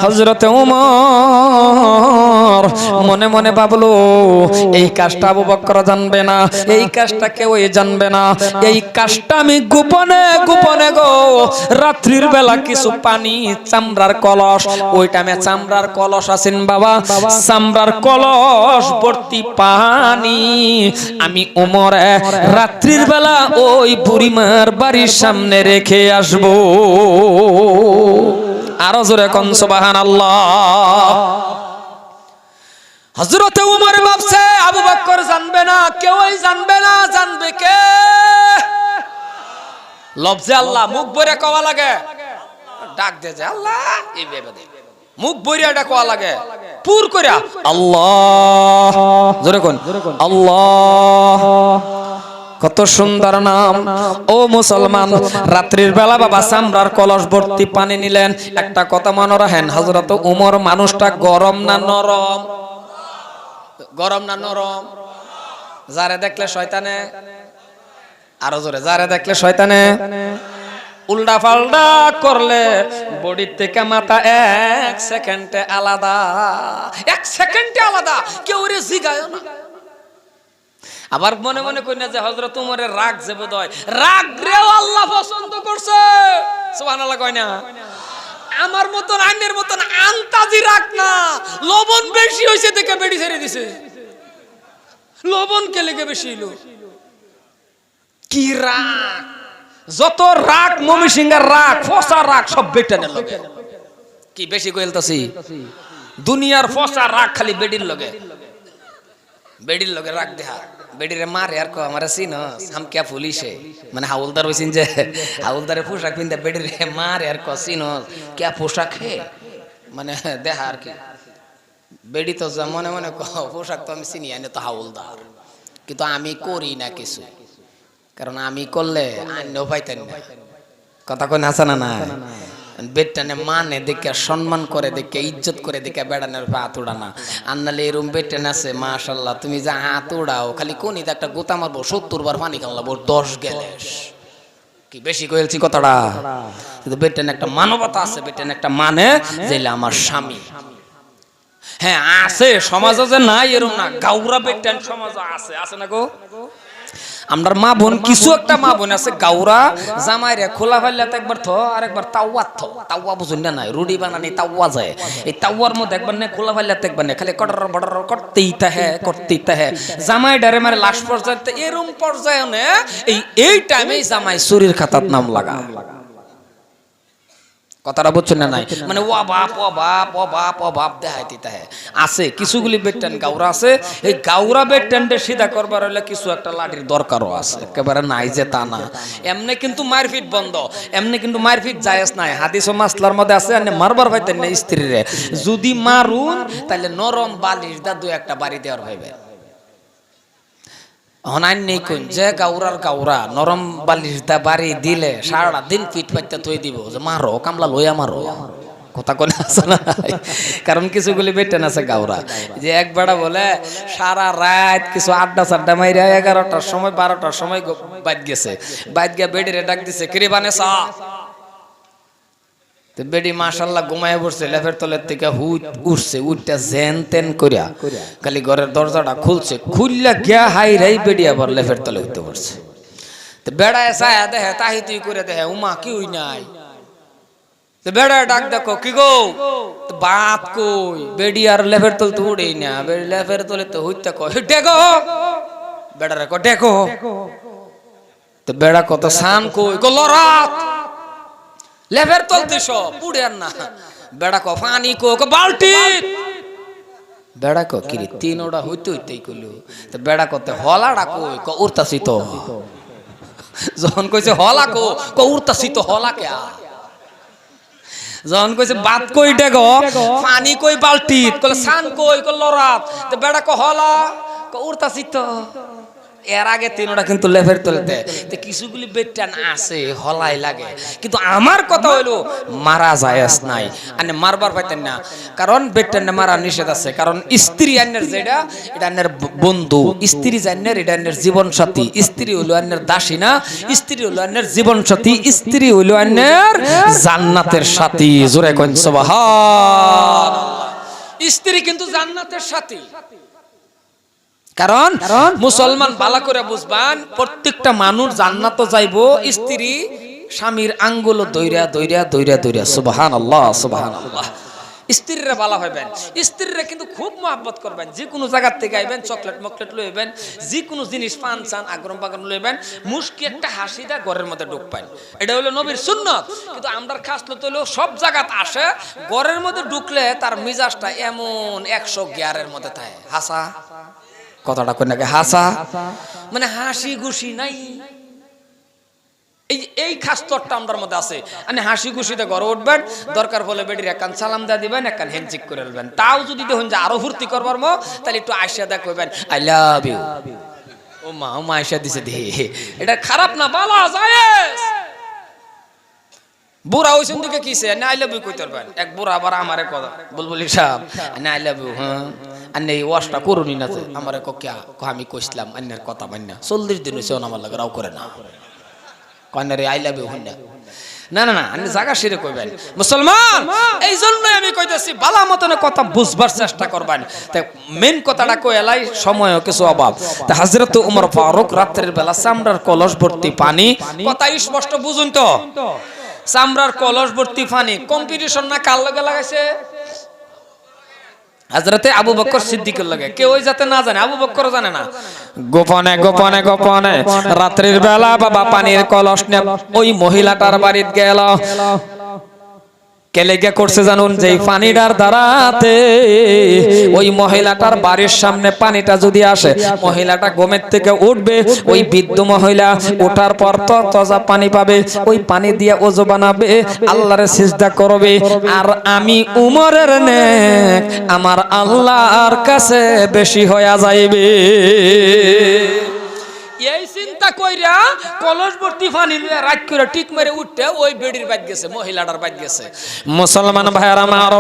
হযরতে ওমর মনে মনে ভাবলো, এই কাজটা আবু বকর জানবে না, এই কাজটা কেউই জানবে না, এই কাজটা আমি গোপনে গোপনে গো রাত্রির বেলা কিছু পানি চামড়ার কলস, ওই টাইমে চামড়ার কলস আছেন বাবা, চামড়ার কলস ভর্তি পানি আমি ওমর রাত্রির বেলা ওই বুড়িমার বাড়ির সামনে রেখে আসবো। আরো জোরে কোন সুবহানাল্লাহ। হযরতে ওমর ভাবছে আবু বকর জানবে না, কেউই জানবে না, জানবে কে? লফজে আল্লাহ মুখ ভরে কওয়া লাগে, ডাক দে যে আল্লাহ, এই ভেবে দে মুখ ভরে ডাক কওয়া লাগে, পুর কইরা আল্লাহ, জোরে কোন আল্লাহ। কত সুন্দর নাম। ও মুসলমান, রাত্রির বেলা বাবা চামড়ার কলস ভর্তি পানি নিলেন। একটা কথা মনে রাখেন, হযরত ওমর মানুষটা গরম না নরম? গরম না নরম? যারে দেখলে শয়তানে, আরো জোরে, যারে দেখলে শয়তানে উল্টা পাল্টা করলে বডির থেকে মাথা এক সেকেন্ডে আলাদা, এক সেকেন্ডে আলাদা, কেউ রে জিগায় না। আবার মনে মনে কই না যে হযরত ওমরের রাগ যে বোধহয়, রাগ রেও আল্লাহ পছন্দ করছে, সুবহানাল্লাহ কয় না? আমার মতন আইনের মতন আন্তাজি রাগ না, লবণ বেশি হইছে দেখে বেড়ি ছেড়ে দিছে। লবণ কে লেগে বেশি হইলো? কি রাগ! যত রাগ মমিসিংহের রাগ, ফসা রাগ সব বেটানের লগে। কি বেশি কইলতাছি? দুনিয়ার ফসা রাগ খালি বেডির লগে, বেডির লগে রাগ দেহা। বেডিরে মারে আর কো আমারে চিনস, হাম কে পুলিশে, মানে হাউলদার হইছিন যে হাউলদারের পোশাক পিনতে বেডিরে মারে আর কো চিনস কে পোশাক হে, মানে দেহা আর কি। বেডি তো মনে মনে পোশাক তো আমি চিনি, আইনে তো হাউলদার, কিন্তু আমি করি না কিছু, কারণ আমি করলে আইনও পাইতেন না। কথা কই হাসা না? বেটানে মানে দেখে, সম্মান করে দেখে, ইজ্জত করে দেখে বেড়ানোর হাত উড়ানা। আর নাহলে এরম বেটান আছে মাশাল্লাহ, তুমি যা হাত উড়াও খালি কোনিতে একটা গোতা মারবো 70 বার পানি খাওয়াবো 10 গেলেস। কি বেশি কইলছি কথাটা? কিন্তু বেটান একটা মানবতা আছে, বেটান একটা মানে যে আমার স্বামী। হ্যাঁ আছে সমাজে, যে নাই এরম না, গাউরা বেটান সমাজ আছে, আছে না গো? আমরা মা বোন কিছু একটা মা বোন আছে গাউরা, জামাইরে খোলা ফেললে একবার থ আর একবার তাওয়া থ, তাওয়া বুঝুন না, নাই রুডি বানানি তাওয়া যায়, এই তাওয়ার মধ্যে একবার নে খোলা ফেললে একবার নে খালি কটর বটর করতেই তাহে জামাই ডারে মারে লাশ পর্যায়ে, এরম পর্যায়ে নে এই টাইমে জামাই চুরির খাতার নাম লাগা। কথাটা বুঝছেন না? নাই মানে ও বাপ ও বাপ ও বাপ ও বাপ দেখাইতে তাহে আছে কিছুগুলি বেটান গাউরা আছে। এই গাউরা বেটানদের সিধা করবার হলে কিছু একটা লাঠির দরকারও আছে, একেবারে নাই যে তা না। এমনি কিন্তু মারপিট বন্ধ, এমনি কিন্তু মারপিট জায়েজ নাই। হাদিস ও মাসলার মধ্যে আছে আপনি মারবার পাইতেন না স্ত্রীরে, যদি মারুন তাহলে নরম বালিশ দা দুই একটা বাড়ি দেওয়ার হইবে। হনাই নেই কোন যে গাউরার গাউরা নরম বালিশ দা বাড়ি দিলে সারা দিন পিঠ পাইতে থই দিব যে মারো কামলা লইয়া মারো। কথা কোনে আছে না? কারণ কিছুগুলি বেটেন আছে গাউরা, যে এক বেড়া বলে সারা রাত কিছু আড্ডা সাড্ডা মাইরা 11টার সময় 12টার সময় বাইত গেছে, বাইত গিয়া বেডিরে ডাক দিছে, কিরে বানেসা? বেডি মাশাল্লাহ ঘুমায় পড়ছে, লেফের তলের থেকে উঠছে, উঠটা জেন তেন করিয়া খালি ঘরের দরজাটা খুলছে, খুললা গিয়া হাই রাই বেডি আবার লেফের তলে উঠতে পড়ছে। বেড়ায় চায়া দেখে তাহি তুই করে দেখে উমা কি হই নাই। বেড়ায় ডাক দেখো, কি গো বাত কই? বেডি আর লেফের তল তো উড়েই না, লেফের তলে তো হইতে কয় ডেকো, বেড়ারে কো ডেকো। তো বেড়া কত সান কই গো লরাত, লেফের তলতে সব পুড়ে আর না। বেড়া কো পানি কো বালতি, বেড়া কো কিরে তিন ওটা হইতে হইতেই কইলো। তো বেড়া কতে হলাড়া কই ক উড়তাছি তো, যখন কইছে হলা কো উড়তাছি তো হলা কে, যখন কইছে বাত কই ডেগো পানি কই বালতি কলে সান কই কো লরাত, তো বেড়া কো হলা কো উড়তাছি তো। এর আগে তিনটা কিন্তু লেফের তুলতে তো কিছুগুলি বেটান আছে হলাই লাগে, কিন্তু আমার কথা হইলো মারা জায়েজ নাই, আনে মারবার পাইতেন না, কারণ বেটান মারা নিষেধ আছে, কারণ স্ত্রী আন্নের যেটা এটা আন্নের বন্ধু, স্ত্রী জান্নের এটা আন্নের জীবন সাথী, স্ত্রী হইলো আন্নের দাসী না, স্ত্রী হইলো আন্নের জীবন সাথী, স্ত্রী হইলো আন্নের জান্নাতের সাথী। জোরে কোন সুবহানাল্লাহ। স্ত্রী কিন্তু জান্নাতের সাথী, কারণ মুসলমান ভালো করে বুঝবান প্রত্যেকটা মানুষ জান্নাত যাইবো স্ত্রী স্বামীর আঙ্গুল দইরা দইরা দইরা দইরা। সুবহানাল্লাহ সুবহানাল্লাহ। স্ত্রীরা ভালো হইবেন, স্ত্রীরা কিন্তু খুব মহব্বত করবেন, যে কোনো জায়গা থেকে আইবেন চকলেট মকলেট লইবেন, যে কোনো জিনিস পান চান আগ্রম বাগ্রম লইবেন, মুশকি একটা হাসি দা ঘরের মধ্যে ঢুকবেন, এটা হলো নবীর সুন্নত। কিন্তু আমরা খাসলত হলো সব জায়গাতে আসে, ঘরের মধ্যে ঢুকলে তার মিজাজটা এমন 100 গিয়ারের মধ্যে থাকে, হাসা কথাটা কই নাকি, হাসা মানে হাসি খুশি নাই, এই খাস্তরটা আমার মধ্যে আছে। মানে হাসি খুশিতে ঘরে উঠবেন, দরকার হলে বেডির একখান সালাম দিয়ে দিবেন, একখান হ্যান্ডশেক করে নেবেন, তাও যদি দেখুন যে আরো ফুর্তি করবার মো, তাহলে একটু আয়সা দেখ কইবেন আই লাভ ইউ, ও মা আয়সা দিছে দে, এটা খারাপ না, ভালো জায়েজ। বুড়া হইছেন দিকে কিছে না আই লাভ ইউ কইতে পারবেন, এক বুড়া আবার আমারে কথা বুলবুলি সাহেব না আই লাভ ইউ, হ্যাঁ আন্নে এই ওয়াশটা করুনি না, আমারে কিয়া আমি কইছিলাম আন্নের কথা মান্না 40 দিন হইছে আমার লাগে রাও করে না কন্যারে আই লাভ ইউ হন্না, না না না আপনি জায়গা সেরে কইবেন। মুসলমান এই জন্যই আমি কইতেছি বালা মতন কথা বুঝবার চেষ্টা করবেন। তাই মেন কথাটা কই এলাই, সময়ও কিছু অভাব। তা হযরত ওমর ফারুক রাতের বেলা চামড়ার কলস ভর্তি পানি, কথা স্পষ্ট বুঝুন তো, চামড়ার কলস ভর্তি পানি, কম্পিটিশন না কার লগে লাগাইছে? হযরতে আবু বকর সিদ্দিকের লগে। কেউ যাতে না জানে, আবু বকর জানে না, গোপনে গোপনে গোপনে রাত্রির বেলা বাবা পানির কলস নিয়ে ওই মহিলাটার বাড়িতে গেল। কেলেগে করছে জানুন, যে পানিটার দ্বারাতে ওই মহিলাটার বাড়ির সামনে পানিটা যদি আসে, মহিলাটা ঘুমের থেকে উঠবে, ওই বৃদ্ধ মহিলা ওঠার পর তো তাজা পানি পাবে, ওই পানি দিয়ে ওযু বানাবে, আল্লাহরে সিজদা করবে, আর আমি উমরের নেক আমার আল্লাহর কাছে বেশি হয়ে যাইবে। এই চিন্তা কইরা কলস ভর্তি পানি লইয়া রাত করে টিক মেরে উঠতে ওই বেডির বাইত গেছে, মহিলাটার বাইত গেছে। মুসলমান ভাইরা আমার,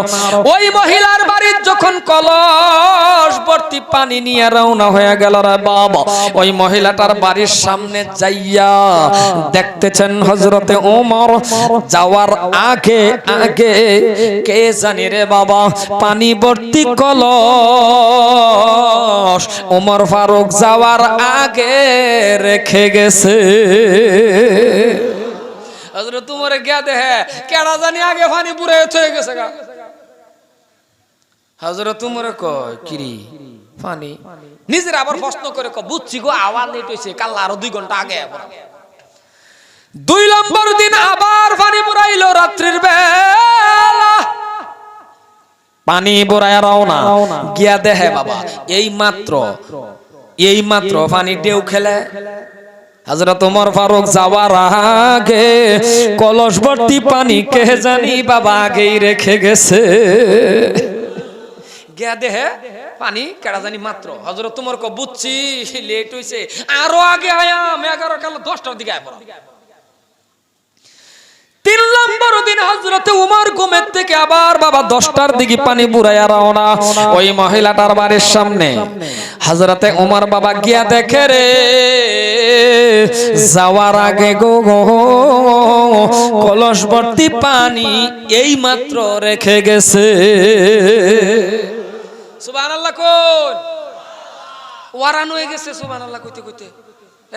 ওই মহিলার বাড়ির যখন কলস ভর্তি পানি নিয়ে রওনা হয়ে গেল রে বাবা, ওই মহিলাটার বাড়ির সামনে যাইয়া দেখতেছেন হযরতে ওমর যাওয়ার আগে আগে কে জানি রে বাবা পানি ভর্তি কলস ওমর ফারুক যাওয়ার আগে রেখে গেছে। হযরত ওমরে গিয়া দেখে কেডা জানি আগে পানি পুরে হয়ে গেছে গা। হযরত ওমরে কয় কিরি পানি, নিজের আবার প্রশ্ন করে কয় বুঝছি গো আওয়াজ লেট হইছে, কাল আরো 2 ঘন্টা আগে। 2 নম্বর দিন আবার পানি পুরাইলো রাত্রির বেলা, পানি পুরায়া রওনা গিয়া দেখে বাবা এই মাত্র পানি ঢেউ খেলে। হযরত ওমর ফারুক যাওয়ার আগে কলস ভর্তি পানি কে জানি বাবা আগেই রেখে গেছে। গিয়া দেখে পানি কেডা জানি মাত্র। হযরত ওমর কো বুঝছি লেট হইছে, আরো আগে আয়াম 11 কাল 10টার দিকে আয় পড়া। 3 নম্বর দিন হযরত ওমর ঘুমের থেকে আবার বাবা 10টার দিকে পানি বুড়াইয়া রওনা ওই মহিলাটার বাড়ির সামনে। হযরতে ওমর বাবা গিয়া দেখে রে যাওয়ার আগে গো কলস ভর্তি পানি এই মাত্র রেখে গেছে। সুবহানাল্লাহ কোন ওয়ারান হয়ে গেছে। সুবহানাল্লাহ কইতে কইতে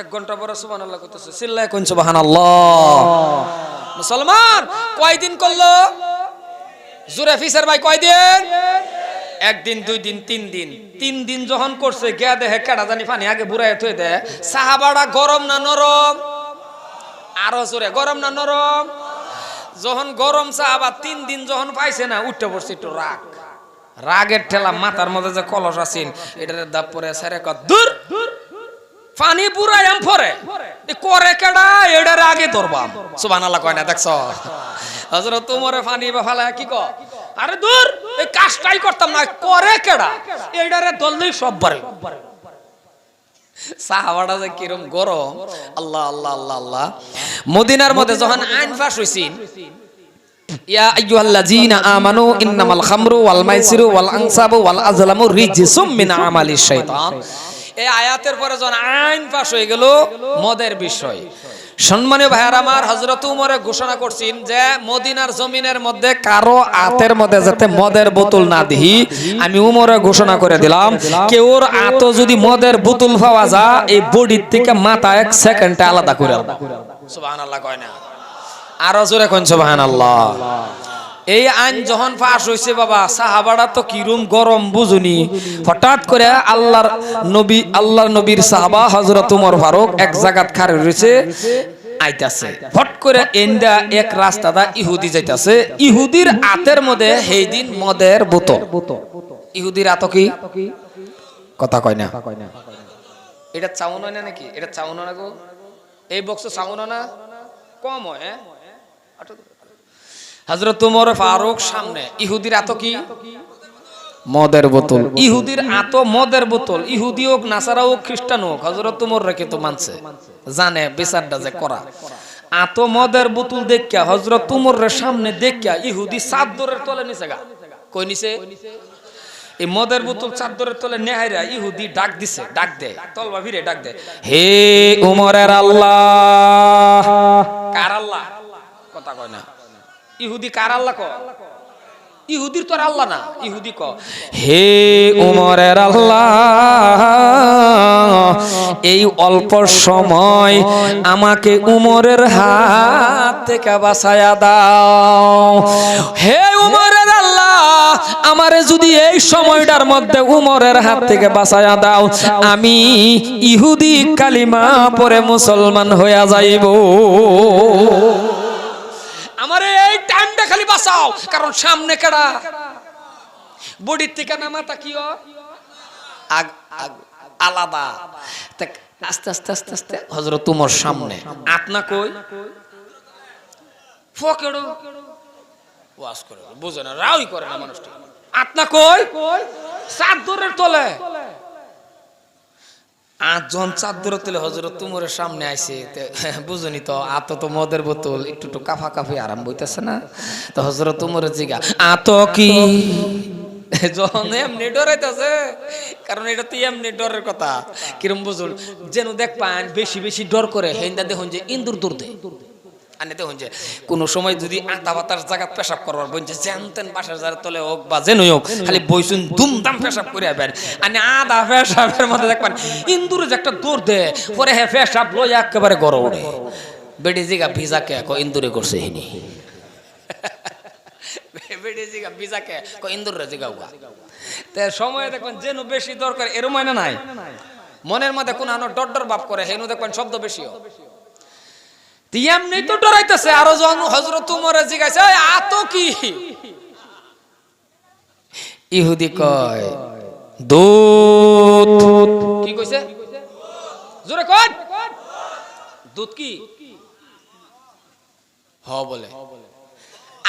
1 ঘন্টা পরে সুবহানাল্লাহ কইতেছে, চিল্লায় কোন সুবহানাল্লাহ। মুসলমান কয়দিন করলো জোরে ফিসার ভাই, কয়দিন? 1 দিন 2 দিন 3 দিন। 3 দিন যখন করছে গিয়া দেখে কেডা জানি পানি আগে বুড়ায় থই দেয়। সাহাবাড়া গরম না নরম? আরো জোরে, গরম না নরম? যখন গরম সাহাবা 3 দিন যখন পাইছে না, উঠতে পড়ছে একটু রাগের ঠেলা মাথার মধ্যে যে কলস আছেন এটার দাপ পরে সারে কত দূর পানি পুরাইম পরে করে কেডা এটার আগে ধরবাম। সুবহানাল্লাহ কয় না দেখছো? হযরত ওমরে পানি ফালা কি ক, আরে দূর এই কাজটাই করতাম না, করে কেডা এটারে ধরলেই সব বারে। সাহাবাটা যে কিরম গরম, আল্লাহ আল্লাহ আল্লাহ আল্লাহ। মদিনার মধ্যে যখন আইন ফাঁস হইছিল, ইয়া আইয়ুহাল্লাযীনা আমানু ইন্নামাল খামরু ওয়াল মাইসিরু ওয়াল আনসাবু ওয়াল আজলামু রিজসুম মিন আমালিশ শাইতান, এই আয়াতের পরে যখন আইন পাশ হয়ে গেল মদের বিষয়, সম্মানীয় ভাইয়ার আমার, হযরত উমরে ঘোষণা করছেন যে মদিনার জমিনের মধ্যে কারো হাতের মধ্যে যাতে মদের বোতল না দিই, আমি উমরে ঘোষণা করে দিলাম, কেউর হাতে যদি মদের বোতল পাওয়া যায় এই বডির থেকে মাথা 1 সেকেন্ডে আলাদা করে আনবো। সুবহানাল্লাহ কয় না? আরো জোরে কোন সুবহানাল্লাহ। এই আইন যখন পাশ হইছে বাবা, সাহাবারা তো কিরম গরম বুঝুনি। হঠাৎ করে আল্লাহর নবীর সাহাবা হযরত ওমর ফারুক এক জায়গাত খাড়া রইছে, আইতাছে ফট করে এন্ডা এক রাস্তাটা ইহুদি যাইতাছে, ইহুদির হাতের মধ্যে সেই দিন মদের বোতল। ইহুদির হাত কি কথা কয় না? এটা চাউন হয় না নাকি? এটা চাউন না গো, এই বক্স চাউন না কম হয়। হযরত ওমর ফারুক সামনে, ইহুদির হাতে কি মদের বোতল। ইহুদির হাতে মদের বোতল, ইহুদি হোক নাসারা হোক খ্রিস্টান হোক, হযরত ওমর রেখে তো মানছে, জানে বিচারটা যে করা। হাতে মদের বোতল দেখিয়া হযরত ওমরের সামনে দেখিয়া ইহুদি চাদরের তলে নিচে গা কই নিছে, এই মদের বোতল চাদরের তলে নেহাইরা ইহুদি ডাক দিছে, ডাক দে তলবা ভিড়ে ডাক দে, হে ওমরের আল্লাহ। কার আল্লাহ কথা কয় না? ইহুদি কার আল্লাহ ক? ইহুদির তো আর আল্লাহ না, ইহুদি ক হে ওমরের আল্লাহ, এই অল্প সময় আমাকে উমরের হাত থেকে বাঁচায়া দাও। হে উমরের আল্লাহ, আমারে যদি এই সময়টার মধ্যে উমরের হাত থেকে বাঁচায়া দাও, আমি ইহুদি কালিমা পড়ে মুসলমান হইয়া যাইব। আমারে এই টাইমটা খালি বাঁচাও, কারণ সামনে কেডা বডির থেকে না মাথা কি আলাদা। আস্তে আস্তে আস্তে আস্তে হযরত ওমর সামনে, আপনা কই ফকেড়ো ওয়াজ করে বুঝে না, রাউই করে না মানুষটি। আপনা কই চাদরের তলে, আটজন চাদরের তলে হযরত ওমরের সামনে আইছে। বুঝুনি তো, আত তো মদের বোতল একটু একটু কাফা কাফি আরাম বইতেছে না, তো হযরত ওমরের জিগা আত কি, যখন এমনি ডরাইতেছে, কারণ এটা তো এমনি ডরের কথা। কিরম বুঝুন, যেন দেখ পান বেশি বেশি ডর করে, হেন্দা দেখুন যে ইন্দুর দৌড় দেয়। আনে দেখুন যে কোন সময় যদি আতা বাতার জায়গা পেশাব করবার বলছে, জানতেন বাসার যারা তলে হোক বা যেন হোক, খালি বইসুন দুমদাম পেশাব করে আবেন, আনে আদা পেশাবের মধ্যে দেখবেন ইন্দুরে যে একটা দৌড় দেয়, পরে হ্যাঁ পেশাব লই একেবারে গড় ওঠে। বেডি জিগা ভিজা কে ক ইন্দুরে করছে হিনি, বেডি জিগা ভিজা কে ক ইন্দুরে জিগা উগা। তে সময় দেখবেন যেন বেশি দরকার এরম হয় না নাই, মনের মধ্যে কোন ডর ডর ভাব করে, হেনু দেখবেন শব্দ বেশিও এমনি তো ডরাইতেছে। আরো যখন হযরত ওমরে জিজ্ঞাসা আত কি, ইহুদি কয় দুধ। কি কইছে? জোরে কয় দুধ। কি হ বলে,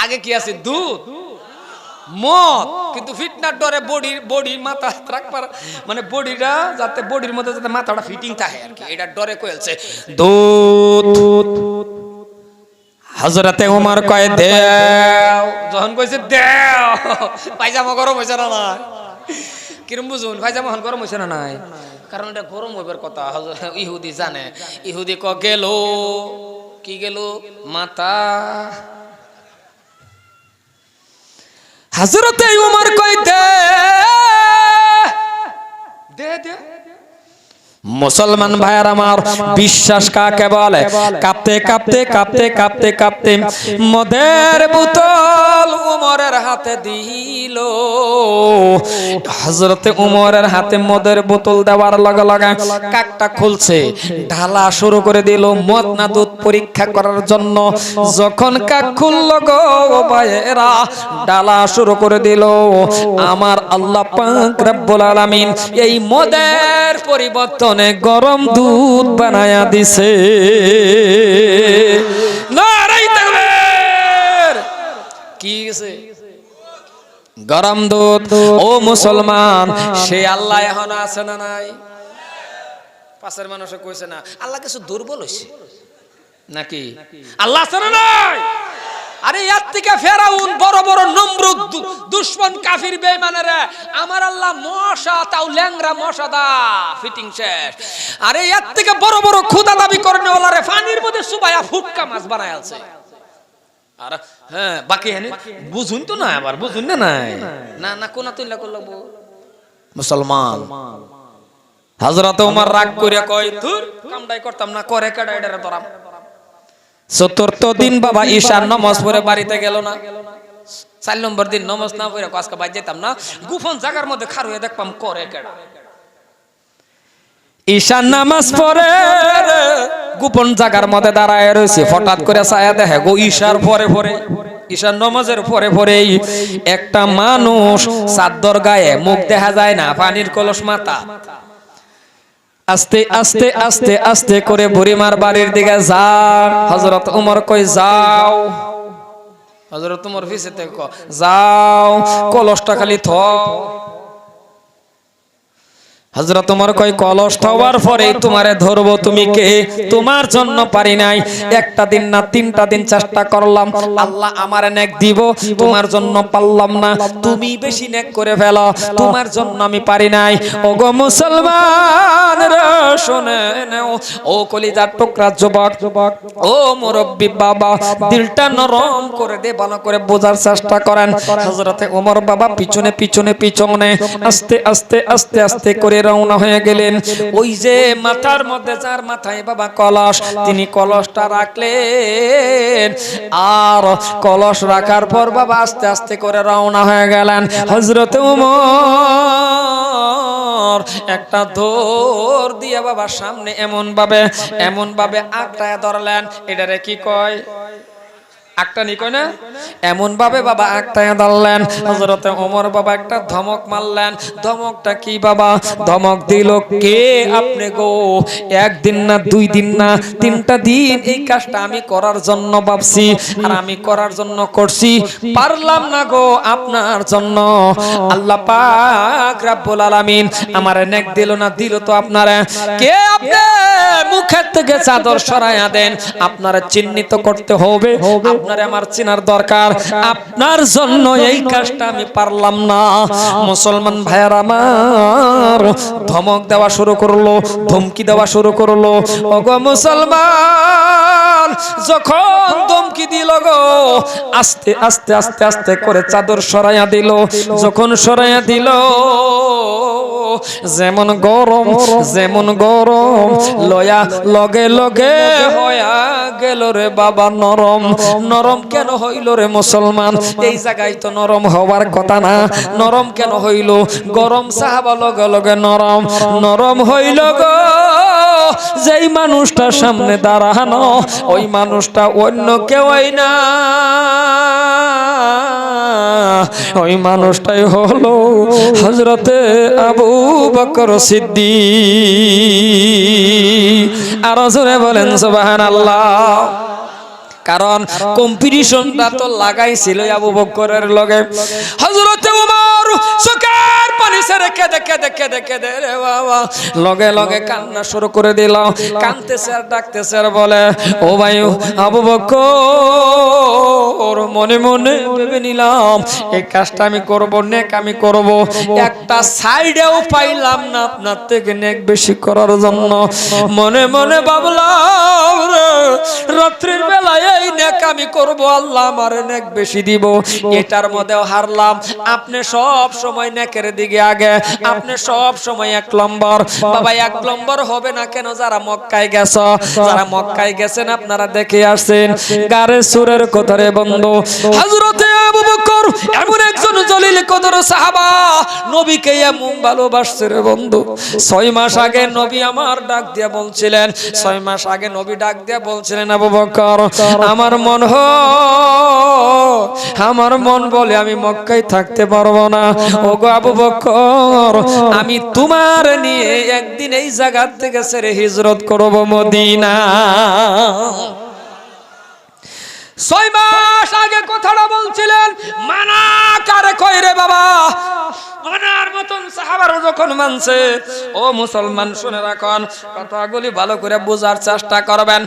আগে কি আছে দুধ মদ, কিন্তু ফিটনার ডরে বডি মাথা রাখবার, মানে বডিটা যাতে বডির মধ্যে যাতে মাথাটা ফিটিং থাকে আর কি, এটা ডরে কইছে দুধ। হযরতে ওমর কয় দেও, যখন কইছে দেও, পায়জামা গরম হইছে না না, কিরম বুঝুন পায়জামা এখন গরম হইছে না নাই, কারণ এটা গরম হইবার কথা। ইহুদি জানে, ইহুদি ক গেল কি গেল মাথা। হযরতে ওমর কয় দে দে দে। মুসলমান ভাইয়ার আমার, বিশ্বাস কাকে বলে? কাঁপতে কাঁপতে কাঁপতে কাঁপতে কাঁপতে মদের বোতল ওমরের হাতে দিল। হযরতে ওমরের হাতে মদের বোতল দেওয়ার লগে লগে কাকটা খুলছে, ঢালা শুরু করে দিল মদ না দুধ পরীক্ষা করার জন্য। যখন কাক খুলল গো ভাইয়েরা, ডালা শুরু করে দিল, আমার আল্লাহ পাক রব্বুল আলামিন এই মদের পরিবর্তন গরম দুধ বানায়া দিছে। নারে তাকবীর। কি গেছে গরম দুধ। ও মুসলমান, সে আল্লাহ এখন আছে না নাই? পাশের মানুষে কইছে না আল্লাহ কিছু দুর্বল হইছে নাকি আল্লাহ আছে না নাই আরে এর থেকে ফেরাউন বড় বড় নমরুদ দুশমন কাফির বেঈমানেরা আমার আল্লাহ মশা তাও ল্যাংরা মশা দা ফিটিং শেষ আরে এর থেকে বড় বড় খোদা দাবি করনে ওলারে পানির মধ্যে সুবায়া ফুটকা মাছ বানায় আছে আর হ্যাঁ বাকি হেনে বুঝুন তো না আবার বুঝুন না নাই না না কোনা তুইলা করলো মুসলমান হযরত ওমর রাগ কইরা কয় ধুর কামটাই করতাম না করে কেডা এডারে ধরাম চতুর্থ দিন বাবা ঈশার নামাজ পড়ে বাড়িতে গেল না 4 নম্বর দিন নামাজ না পড়ে আজকে বাইরে যেতাম না গোপন জায়গার মধ্যে খার হয়ে দেখপাম করে কেডা ঈশার নামাজ পড়ে গোপন জায়গার মধ্যে দাঁড়ায় রয়েছে হঠাৎ করে ছায়া দেখে গো ঈশার পরে পরে ঈশার নামাজের পরে পরেই একটা মানুষ চাদর গায়ে মুখ দেখা যায় না পানির কলস মাথা আস্তে আস্তে আস্তে আস্তে করে বুড়িমার বাড়ির দিকে যান হযরত ওমর কই যাও হযরত ওমর পিছেতে কয় যাও কলসটা খালি থাও হযরত ওমর কয় কলস থাওয়ার পরে তোমারে ধরবো তুমি কে তোমার জন্য পারি নাই একটা দিন না তিনটা দিন চেষ্টা করলাম আল্লাহ আমারে নেক দিব তোমার জন্য পারলাম না তুমি বেশি নেক করে ফেলো তোমার জন্য আমি পারি নাই ওগো মুসলমান রে শুনে নাও ও কলিজার টুকরা যুবক ও মুরব্বি বাবা দিলটা নরম করে দে ভালো করে বোঝার চেষ্টা করেন হযরতে ওমর বাবা পিছনে পিছনে পিছনে আস্তে আস্তে আস্তে আস্তে করে রওনা হয়ে গেলেন ওই যে মাথার মধ্যে যার মাথায় বাবা কলস তিনি কলসটা রাখলেন আর কলস রাখার পর বাবা আস্তে আস্তে করে রওনা হয়ে গেলেন হযরত ওমর একটা দৌড় দিয়ে বাবা সামনে এমন ভাবে আঁকড়ায় ধরলেন এটারে কি কয় একটা নি কয় না এমন ভাবে বাবা আঁকড়ায় ধরলেন হযরতে ওমর বাবা একটা ধমক মারলেন ধমকটা কি বাবা ধমক দিল কে আপনি গো একদিন না দুই দিন না তিনটা দিন এই কাজটা আমি করার জন্য ভাবছি আর আমি করার জন্য করছি পারলাম না গো আপনার জন্য আল্লাহ পাক রব্বুল আলামিন আমারে নেক দিল না দিল তো আপনারা কে আপনি মুখের থেকে চাদর সরাইয়া দেন আপনারা চিহ্নিত করতে হবে আপনারে আমার চিনার দরকার আপনার জন্য এই কাজটা আমি পারলাম না মুসলমান ভাইয়ার আমার ধমক দেওয়া শুরু করলো ধমকি দেওয়া শুরু করলো ওগো মুসলমান যখন ধমকি দিল গো আস্তে আস্তে আস্তে আস্তে করে চাদর সরাইয়া দিল যখন সরাইয়া দিল যেমন গরম লয়া লগে লগে হয়া গেল রে বাবা নরম কেন হইল রে মুসলমান এই জায়গায় তো নরম হওয়ার কথা না নরম কেন হইল গরম সাহাবা লগে লগে নরম হইল গো যেই মানুষটা সামনে দাঁড়ানো ওই মানুষটা অন্য কেউই না ওই মানুষটাই হলো হযরতে আবু বকর সিদ্দিক আর জোরে বলেন সুবহানাল্লাহ কারণ কম্পিটিশনটা তো লাগাইছিল আবু বকরের লগে হযরতে ওমর চোখের পানি ছেড়ে কেঁদে রে বাবা লগে লগে কান্না শুরু করে দিল কাঁদতেছে আর ডাকতেছে আর বলে ও ভাই আবু বকর মনে মনে ভেবে নিলাম এই কাজটা আমি করব নেক আমি করব একটা সাইডেও পাইলাম না আপনার থেকে নেক বেশি করার জন্য মনে মনে ভাবলাম রাত্রির বেলায় এই নেক আমি করব আল্লাহ আমারে নেক বেশি দিব এটার মধ্যেও হারলাম আপনি সব সময় নেকের দিকে আগে আপনি সব সময় এক নম্বর বাবা এক নম্বর হবে না কেন যারা মক্কায় গেছেন আপনারা দেখে আসছেন গারে সুরের কথারে বন্ধু হযরতে আবু বকর এমন একজন জলিল কদর সাহাবা নবীকে এমন ভালোবাসছে রে বন্ধু 6 মাস আগে নবী আমার ডাক দিয়ে বলছিলেন 6 মাস আগে নবী ডাক দিয়ে বলছিলেন আবু বকর আমার মন বলে আমি মক্কায় থাকতে পারবো না ওগো আবু বকর আমি তোমার নিয়ে একদিন এই জায়গা থেকে ছেড়ে হিজরত করব মদিনা 6 মাস আগে কথাটা বলছিলেন মানা কারে কয় রে বাবা মানার মতন সাহাবারা যখন মানছে, ও মুসলমান শুনে রাখুন, কথাগুলি ভালো করে বোঝার চেষ্টা করবেন।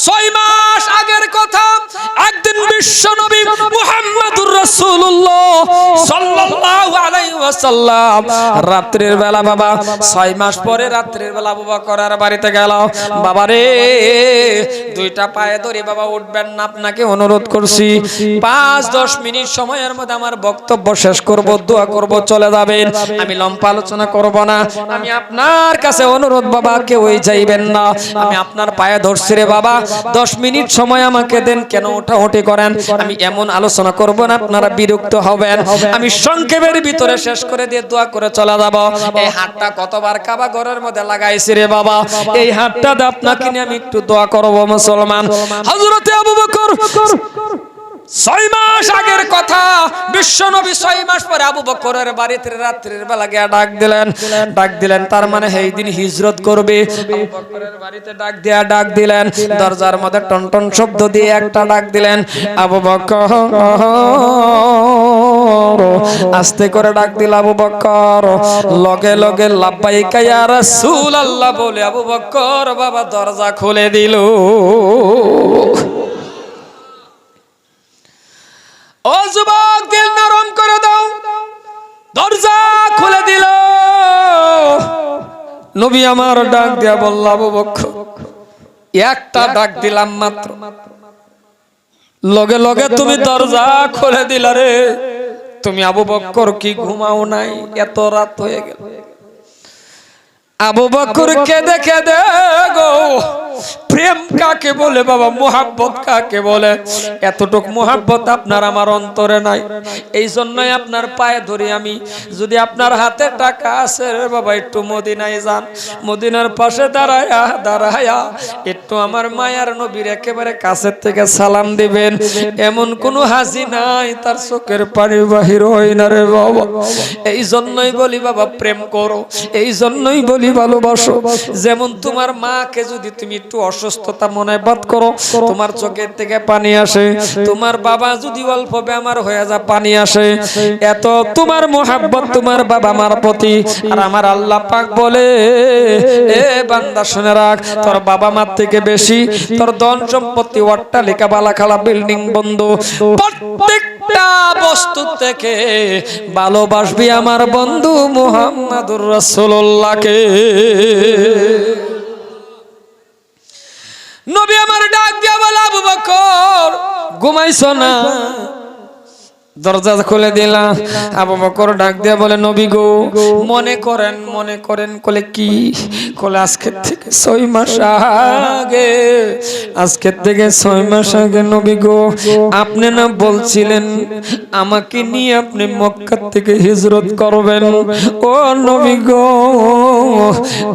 6 মাস আগের কথা, একদিন বিশ্ব নবী মুহাম্মদুর রাসূলুল্লাহ সাল্লাল্লাহু আলাইহি ওয়াসাল্লাম রাত্রির বেলা, বাবা 6 মাস পরে রাত্রির বেলা আবু বকরের বাড়িতে গেল। বাবা রে, 2টা পায়ে ধরে, বাবা উঠবেন না, আপনাকে অনুরোধ করছি 5-10 মিনিট সময়ের মধ্যে আমার বক্তব্য শেষ করব, দোয়া করব, চলে যাবেন, আমি লম্বা আলোচনা করব না। আমি আপনার কাছে অনুরোধ, বাবা কেউই যাইবেন না, আমি আপনার পায়ে ধরছি রে বাবা, 10 মিনিট সময় আমাকে দেন। কেন ওঠাউঠি করেন? আমি এমন আলোচনা করব না, আপনারা বিরক্ত হবেন। আমি সংক্ষেপের ভিতরে শেষ করে দিয়ে দোয়া করে চলে যাব। এই হাতটা কতবার কাবা ঘরের মধ্যে লাগাইছি রে বাবা, এই হাতটা দিয়ে আপনাকে নিয়ে আমি একটু দোয়া করব মুসলমান। হযরতে আবু বকর 6 মাস আগের কথা, বিশ্ব নবী 6 মাস পরে আবু বকরের বাড়িতে রাত্রির বেলা গিয়ে ডাক দিলেন। তার মানে এই দিন হিজরত করবে। আবু বকরের বাড়িতে ডাক দিলেন, দরজার মধ্যে টনটন শব্দ দিয়ে একটা ডাক দিলেন, আবু বকর। আস্তে করে ডাক দিল আবু বকর, লগে লগে লাব্বাইকা ইয়া রাসূলুল্লাহ বলে আবু বকর বাবা দরজা খুলে দিল। ও যুবক, দিল নরম করে দাও, দরজা খুলে দিল। নবী আমার ডাক দিয়া বলল, আবু বকর, একটা ডাক দিলাম মাত্র, লগে লগে তুমি দরজা খুলে দিলা রে। তুমি আবু বকর কি ঘুমাও নাই? এত রাত হয়ে গেল। আবু বকর কেঁদে কেঁদে গো, প্রেম কাকে বলে বাবা, মোহাব্বত কাকে বলে? এতটুক মোহাব্বত আপনার আমার অন্তরে নাই। এই জন্যই আপনার পায়ে ধরি আমি, যদি আপনার হাতে টাকা আছে রে বাবা, একটু মদিনায় যান, মদিনার পাশে দাঁড়ায়া একটু আমার মায়ার নবীর একেবারে কাছের থেকে সালাম দিবেন। এমন কোনো হাসি নাই তার চোখের পানি বাহির হয় না রে বাবা। এই জন্যই বলি বাবা, প্রেম করো, এই জন্যই বলি ভালোবাসো। যেমন তোমার মাকে যদি তুমি একটু অসুস্থতা মনে বাদ করো, তোমার চোখের থেকে পানি আসে। তোমার বাবা যদি অল্প বেমার হয়ে যায়, পানি আসে। এত তোমার মোহাব্বত তোমার বাবা মার প্রতি। আর আমার আল্লাহ পাক বলে, এ বান্দা শুনে রাখ, তোর বাবা মার থেকে বেশি তোর ধন সম্পত্তি, অট্টালিকা, বালাখালা, বিল্ডিং, বন্ধু, প্রত্যেকটা বস্তু থেকে ভালোবাসবি আমার বন্ধু মুহাম্মদুর রাসূলুল্লাহকে। নবী আমার ডাক দিয়া বলে, আবু বকর ঘুমাইছো না? দরজা খুলে দিলাম। আবু বকর ডাক দিয়া বলে, নবী গো, মনে করেন। কলে কি? কলে আজকের থেকে 6 মাস আগে, আজকের থেকে 6 মাস আগে নবী গো, আপনি না বলছিলেন আমাকে নিয়ে আপনি মক্কা থেকে হিজরত করবেন? ও নবী গো,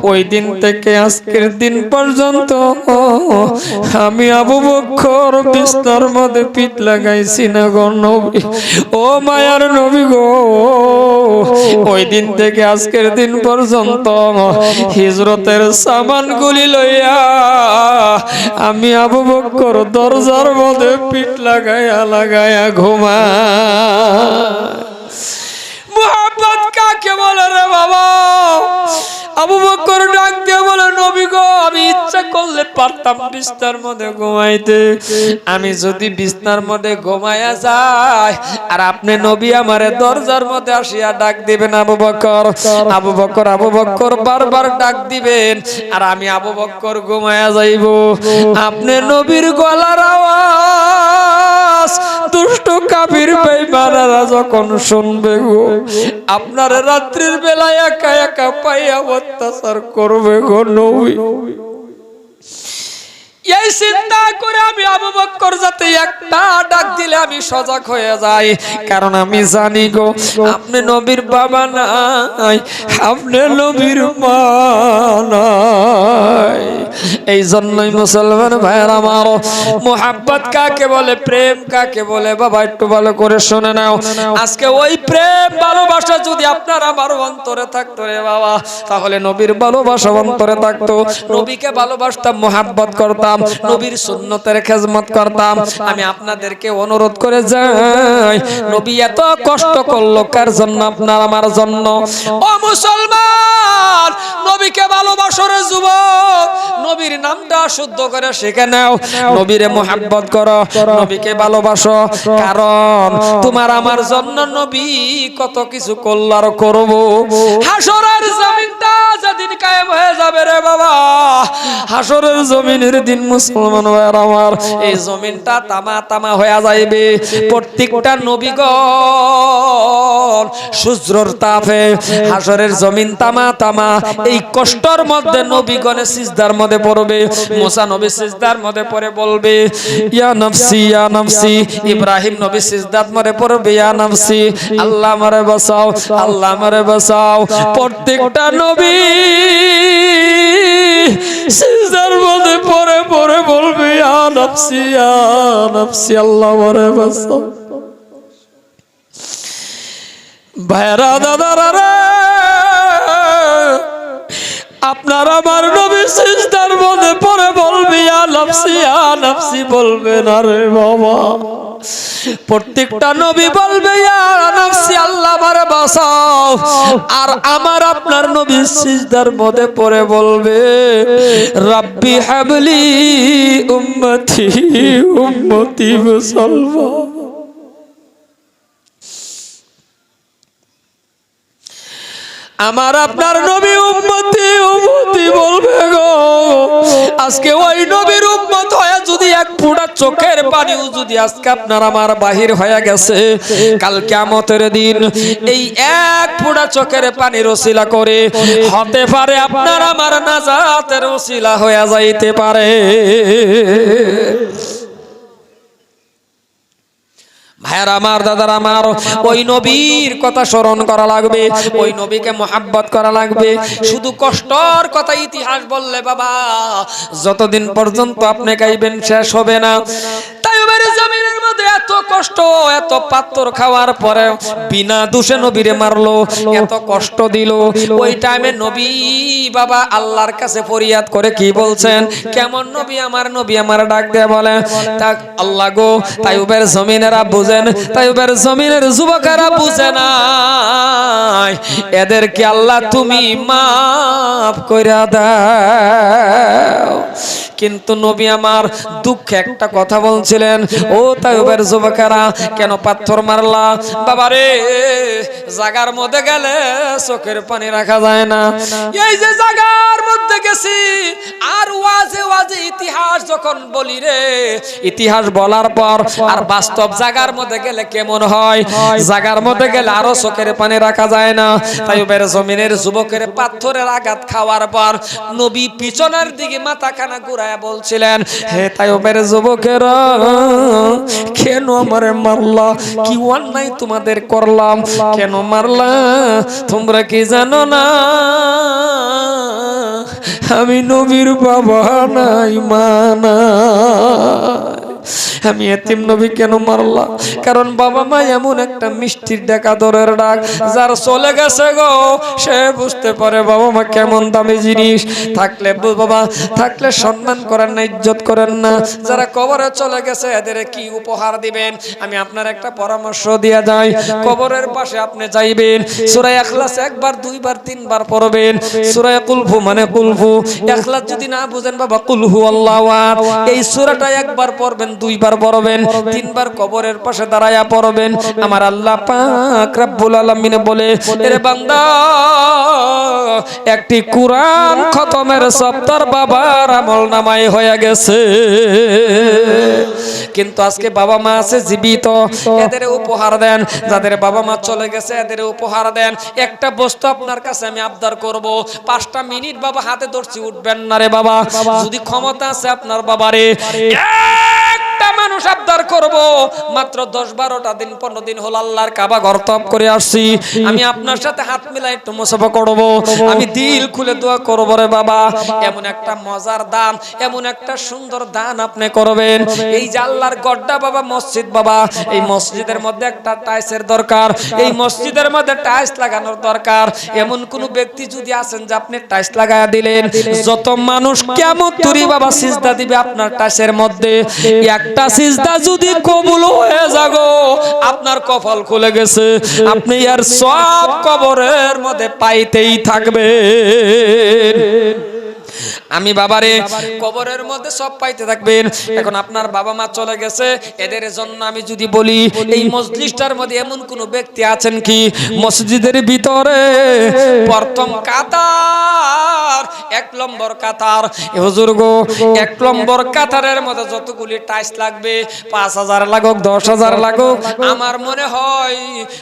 ওই দিন থেকে আজকের দিন পর্যন্ত আমি আবু বকর বিছানার মধ্যে পিঠ লাগাইছি না গো নবী। ও মায়ার নবী গো, ওই দিন থেকে আজকের দিন পর্যন্ত হিজরতের সামানগুলি লইয়া আমি আবু বকর দরজার মধ্যে পিঠ লাগায়া ঘুমা। মোহাব্বত কাকে বলে রে বাবা? আবু বকর ডাক দিয়ে বলে, নবী গো, আমি ইচ্ছা করলে পারতাম বিছানার মধ্যে ঘুমাইতে। আমি যদি বিছানার মধ্যে ঘুমায়া যাই আর আপনি নবী আমারে দরজার মধ্যে আসিয়া ডাক দিবেন, আবু বকর, আবু বকর, আবু বকর বারবার ডাক দিবেন, আর আমি আবু বকর ঘুমায়া যাইব। আপনি নবীর গলার আওয়াজ দুষ্ট কাফির বেঈমানরা যখন শুনবে গো, আপনার রাত্রির বেলা একা একা পাইয়া অত্যাচার করবে গো নবী। এই চিন্তা করে আমি আবু বকর যাতে একটা ডাক দিলে আমি সজাগ হয়ে যাই, কারণ আমি জানি গো, আপনি নবীর বাবা নাই, আপনি নবীর মা নাই, এই জন্যই মুসলমান ভাইয়ের আমার, মোহাব্বত কাকে বলে, প্রেম কাকে বলে বাবা একটু ভালো করে শুনে নাও। আজকে ওই প্রেম ভালোবাসা যদি আপনার আমার অন্তরে থাকতো রে বাবা, তাহলে নবীর ভালোবাসা অন্তরে থাকতো, নবীকে ভালোবাসতাম, মোহাব্বত করতাম, নবীর সুন্নতের খেজমত করতাম। আমি আপনাদেরকে অনুরোধ করে যাই, নবী এত কষ্ট করলো কার জন্য? আপনার আমার জন্য। ও মুসলমান, নবীকে ভালোবাসো রে যুবক, নবীর নামটা শুদ্ধ করে শিখে নাও, নবীরে মোহাব্বত করো, নবীকে ভালোবাসো, কারণ তোমার আমার জন্য নবী কত কিছু করল আর করব। হাসরের জমিনটা যেদিন কায়েম হয়ে যাবে রে বাবা, হাসরের জমিনের দিন মুসলমান ভাইরা আমার, এই জমিনটা তামা তামা হয়ে যাইবে। প্রত্যেকটা নবীগণ সূর্যের তাপে হাসরের জমিন তামা তামা, এই কষ্টর মধ্যে নবীগণে সিজদার মধ্যে পড়বে। মুসা নবী সিজদার মধ্যে পড়ে বলবে ইয়া নফসি ইয়া নফসি, ইব্রাহিম নবী সিজদার মধ্যে পড়বে ইয়া নফসি, আল্লাহ আমারে বাঁচাও, আল্লাহ আমারে বাঁচাও। প্রত্যেকটা নবী সিজদার মধ্যে পড়ে পড়ে বলবে ইয়া নফসি ইয়া নফসি, আল্লাহ আমারে বাঁচাও। ভাইরা দাদারা রে, আপনার আমার নবী সিজদার মধ্যে পড়ে বলবে ইয়া নফসি ইয়া নফসি, বলবে না রে বাবা। প্রত্যেকটা নবী বলবে ইয়া নফসি, আল্লাহ আমারে বাঁচাও। আর আমার আপনার নবী সিজদার মধ্যে পড়ে বলবে রাব্বি হাবলি উম্মতি উম্মতি মুসলমান। আমার আপনার নবী উম্মতি উম্মতি বলবে গো। আজকে ওই নবীর উম্মত হয়ে যদি এক ফোঁটা চোখের পানিও যদি আজকে আপনার আমার বাহির হয়ে গেছে, কাল কিয়ামতের দিন এই এক ফোঁটা চোখের পানির ওসিলা করে হতে পারে আপনার আমার নাজাতের ওসিলা হয়ে যাইতে পারে। ভাইয়ার আমার, দাদার আমার, ওই নবীর কথা স্মরণ করা লাগবে, ওই নবীকে মোহাব্বত করা লাগবে। শুধু কষ্টর কথা ইতিহাস বললে বাবা যতদিন পর্যন্ত আপনি গাইবেন শেষ হবে না। তাই জমিনের মধ্যে এত কষ্ট, এত পাথর খাওয়ার পরে বিনা দোষে নবীরে মারলো, এত কষ্ট দিল। ওই টাইমে নবী বাবা আল্লাহর কাছে ফরিয়াদ করে কি বলছেন? কেমন নবী আমার, নবী আমার ডাক দিয়ে বলে তা আল্লাহ গো, তাইয়ুবের জমিনেরা বুঝেন, তাইয়ুবের জমিনের যুবকেরা বুঝে না, এদেরকে আল্লাহ তুমি মাফ কইরা দাও। কিন্তু নবী আমার দুঃখে একটা কথা বলছিলেন, ও তাইয়ুবের যুবকেরা কেন পাথর মারলা? বাবারে জাগার মধ্যে গেলে চোখের পানি রাখা যায় না। এই যে জাগার মধ্যে গেছি আর ওয়াজে ওয়াজে ইতিহাস যখন বলি রে, ইতিহাস বলার পর আর বাস্তব জাগার মধ্যে গেলে কেমন হয়? জাগার মধ্যে গেলে আরো চোখের পানি রাখা যায় না। তাইয়ুবের জমিনের যুবকের পাথরের আঘাত খাওয়ার পর নবী পিছনের দিকে মাথা খানা ঘুরায়া বলছিলেন, হে তাইয়ুবের যুবকেরা কেন আমারে মারলা? কি অন্যায় তোমাদের করলাম? কেন মারলা? তোমরা কি জানো না আমি নবীর বাবা নাই, মা নাই। আমি এতিম নবী কেন মারলা? কারণ বাবা মা এমন একটা মিষ্টির ডাক, আদরের ডাক, যার চলে গেছে গো সে বুঝতে পারে বাবা মা কেমন দামি জিনিস। থাকলে বাবা থাকলে সম্মান করেন না, ইজ্জত করেন না। যারা কবরে চলে গেছে এদের কি উপহার দিবেন? আমি আপনার একটা পরামর্শ দিয়ে যাই, কবরের পাশে আপনি যাইবেন, সূরা ইখলাস একবার দুইবার তিনবার পড়বেন। সূরা কুলহু মানে কুলহু, ইখলাস যদি না বুঝেন বাবা কুলহু আল্লাহু আহাদ, এই সূরাটা একবার পড়বেন, দুইবার পড়বেন, তিনবার কবরের পাশে দাঁড়ায়া পড়বেন। আমার আল্লাহ পাক রব্বুল আলামিন বলে, এরে বান্দা একটি কুরআন খতমের সপ্তাহ বাবার আমলনামায় হয়ে গেছে। কিন্তু আজকে বাবা মা আছে জীবিত, এদের উপহার দেন। যাদের বাবা মা চলে গেছে এদের উপহার দেন। একটা বস্তু আপনার কাছে আমি আবদার করব, 5টা মিনিট বাবা হাতে ধরছি, উঠবেন না রে বাবা। যদি ক্ষমতা আছে আপনার বাবারে একটা মানুষ আবদার করব মাত্র 10-12টা দিন 15 দিন হলো আল্লাহর কাবা ঘর তওয়াফ করে আসছি, আমি আপনার সাথে হাত মিলাই একটু মুসাফা করব, আমি দিল খুলে দোয়া করব রে বাবা। এমন একটা মজার দান, এমন একটা সুন্দর দান আপনি করবেন। এই যে আল্লাহর গড্ডা বাবা মসজিদ বাবা, এই মসজিদের মধ্যে একটা টাইলসের দরকার, এই মসজিদের মধ্যে টাইলস লাগানোর দরকার। এমন কোন ব্যক্তি যদি আছেন যে আপনি টাইলস লাগায়া দিলেন, যত মানুষ কিয়ামত তুরি বাবা সিজদা দিবে আপনার টাইলসের মধ্যে, একটা সিজদা যদি কবুল হয়ে যাগো আপনার কপাল খুলে গেছে, আপনি আর সব কবরের মধ্যে পাইতেই থাকবে। আমি বাবারে কবরের মধ্যে সব পাইতে থাকবেন। এখন আপনার বাবা মা চলে গেছে, এদের জন্য আমি যদি বলি এই মজলিসটার মধ্যে এমন কোন ব্যক্তি আছেন কি মসজিদের ভিতরে প্রথম কাতার 1 নম্বর কাতার, হুজুর গো 1 নম্বর কাতারের মধ্যে যতগুলি টাইলস লাগবে 5000 লাগুক 10,000 লাগুক, আমার মনে হয়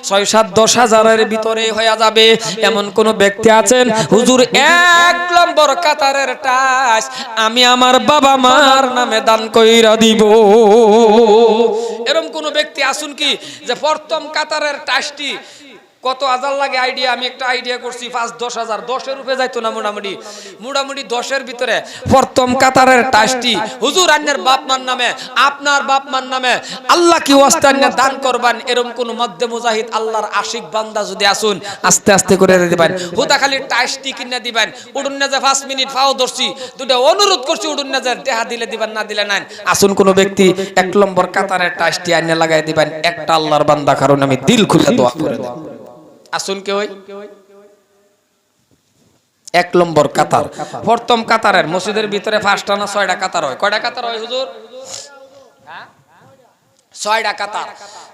6-7-10,000 এর ভিতরে হয়ে যাবে। এমন কোন ব্যক্তি আছেন হুজুর 1 নম্বর কাতারের টাইলস আমি আমার বাবা মার নামে দান কইরা দিব? এরকম কোন ব্যক্তি আসুন কি যে প্রথম কাতারের টাইলসটি কত হাজার লাগে আইডিয়া, আমি একটা আইডিয়া করছি 5-10,000, 10-এর উপরে যাইতো না, মোটামুটি 10-এর ভিতরে প্রথম কাতারের টাইলসটি হুজুর আন্নার বাপ মার নামে, আপনার বাপ মার নামে আল্লাহ কি ওয়াস্তে আন্না দান করবেন। এরকম কোন মধ্যে মুজাহিদ আল্লাহর আশিক বান্দা যদি আসুন আস্তে আস্তে করে দিবেন, হুদা খালি টাইলসটি কিনে দিবেন। উড়ুন না যে 5 মিনিট ফাও ধরছি, দুটো অনুরোধ করছি উড়ুন না যে টাকা দিলে দিবেন, না দিলে নাই। আসুন কোন ব্যক্তি 1 নম্বর কাতারের টাইলসটি আন্না লাগাই দিবেন, একটা আল্লাহর বান্দা কারণ আমি দিল খুলে দোয়া করে দেব। আসুন কে ওই 1 নম্বর কাতার, প্রথম কাতারের মসজিদের ভিতরে 5টা না 6টা কাতার হয়। কয়টা কাতার হয় হুজুর? 6টা কাতার।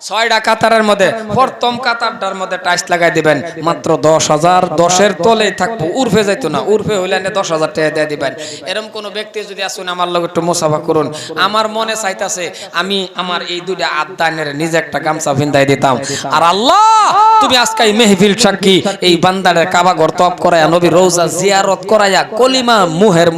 6টা কাতারের মধ্যে প্রথম কাতারটার মধ্যে টাইলস লাগাই দিবেন, মাত্র 10,000, 10-এর তলেই থাকবো, উর্ফে যাইতো না, উর্ফে হইলে 10,000 টাকা দিয়ে দিবেন। এরকম কোন ব্যক্তি যদি আসুন আমার লগে একটু মুসাফা করুন, আমার মনে চাইতাছে আমি আমার এই দুইটা আদানের নিজে একটা গামছা ভিন্দাই দিতাম। আর আল্লাহ তুমি আজকে এই মেহফিল সাক্ষী, এই বান্দারের কাবা ঘর তওয়াফ করায়া নবী রওজা জিয়ারত করায়া কলিমা মুহের